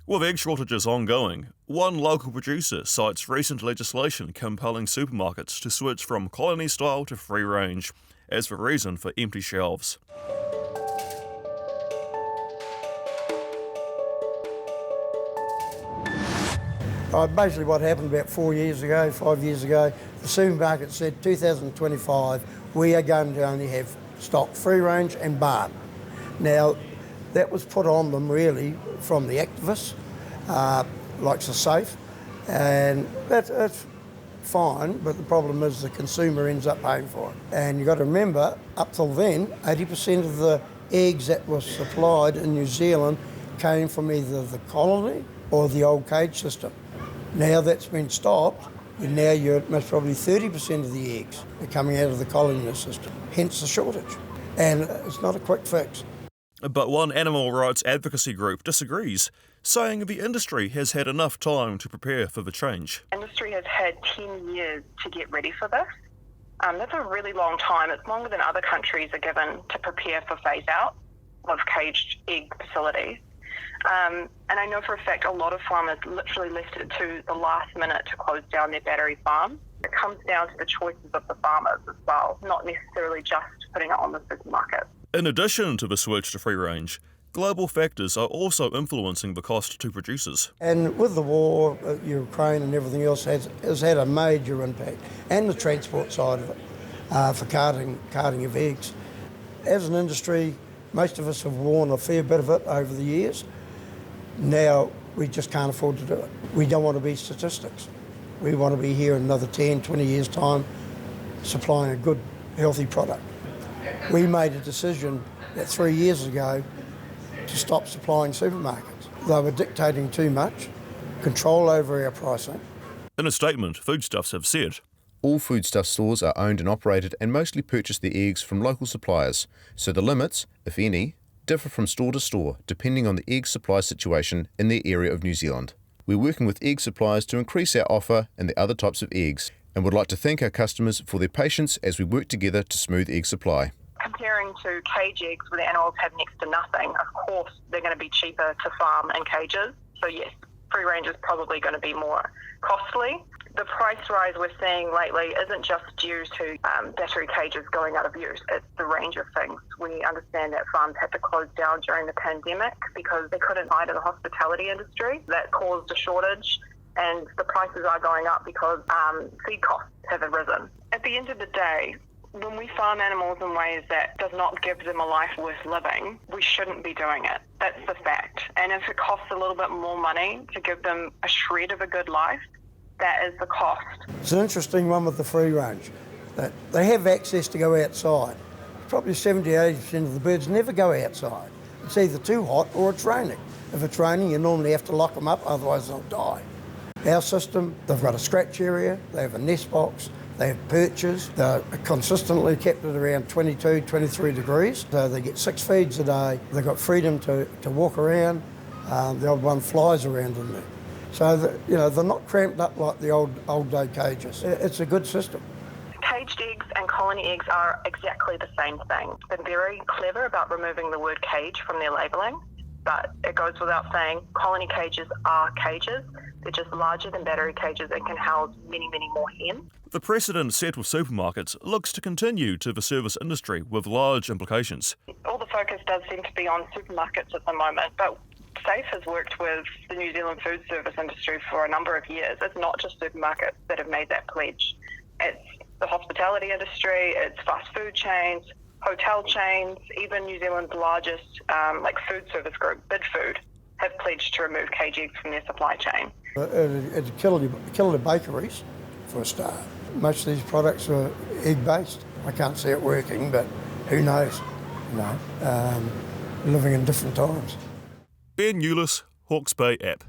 With egg shortages ongoing, one local producer cites recent legislation compelling supermarkets to switch from colony style to free range as the reason for empty shelves. Basically what happened about 5 years ago, the supermarket said 2025 we are going to only have stock free range and barn. Now that was put on them really from the activists, like the safe, and that's fine, but the problem is the consumer ends up paying for it. And you've got to remember, up till then, 80% of the eggs that were supplied in New Zealand came from either the colony or the old cage system. Now that's been stopped, and now you're most probably 30% of the eggs are coming out of the colony system, hence the shortage. And it's not a quick fix. But one animal rights advocacy group disagrees, saying the industry has had enough time to prepare for the change. Industry has had 10 years to get ready for this. That's a really long time. It's longer than other countries are given to prepare for phase out of caged egg facilities. And I know for a fact a lot of farmers literally left it to the last minute to close down their battery farms. It comes down to the choices of the farmers as well, not necessarily just putting it on the supermarket. In addition to the switch to free range, global factors are also influencing the cost to producers. And with the war, Ukraine and everything else has had a major impact, and the transport side of it, for carting of eggs. As an industry, most of us have worn a fair bit of it over the years. Now we just can't afford to do it. We don't want to be statistics. We want to be here in another 10, 20 years' time supplying a good, healthy product. We made a decision that 3 years ago to stop supplying supermarkets. They were dictating too much, control over our pricing. In a statement, Foodstuffs have said, all foodstuff stores are owned and operated and mostly purchase their eggs from local suppliers, so the limits, if any, differ from store to store depending on the egg supply situation in their area of New Zealand. We're working with egg suppliers to increase our offer and the other types of eggs, and would like to thank our customers for their patience as we work together to smooth egg supply. Comparing to cage eggs where the animals have next to nothing, of course they're going to be cheaper to farm in cages. So yes, free range is probably going to be more costly. The price rise we're seeing lately isn't just due to battery cages going out of use. It's the range of things. We understand that farms had to close down during the pandemic because they couldn't hire in the hospitality industry. That caused a shortage, and the prices are going up because feed costs have risen. At the end of the day, when we farm animals in ways that does not give them a life worth living, we shouldn't be doing it. That's the fact. And if it costs a little bit more money to give them a shred of a good life, that is the cost. It's an interesting one with the free range, that they have access to go outside. Probably 70-80% of the birds never go outside. It's either too hot or it's raining. If it's raining, you normally have to lock them up, otherwise they'll die. Our system, they've got a scratch area, they have a nest box, they have perches, they're consistently kept at around 22, 23 degrees. So they get 6 feeds a day, they've got freedom to walk around, the old one flies around in there. So they're not cramped up like the old day cages. It's a good system. Caged eggs and colony eggs are exactly the same thing. They're very clever about removing the word cage from their labelling, but it goes without saying, colony cages are cages. They're just larger than battery cages and can house many, many more hens. The precedent set with supermarkets looks to continue to the service industry with large implications. All the focus does seem to be on supermarkets at the moment, but SAFE has worked with the New Zealand food service industry for a number of years. It's not just supermarkets that have made that pledge. It's the hospitality industry, it's fast food chains, hotel chains, even New Zealand's largest food service group, Bidfood, have pledged to remove cage eggs from their supply chain. It'd kill the bakeries for a start. Most of these products are egg-based. I can't see it working, but who knows? Living in different times. Ben Eulis, Hawke's Bay app.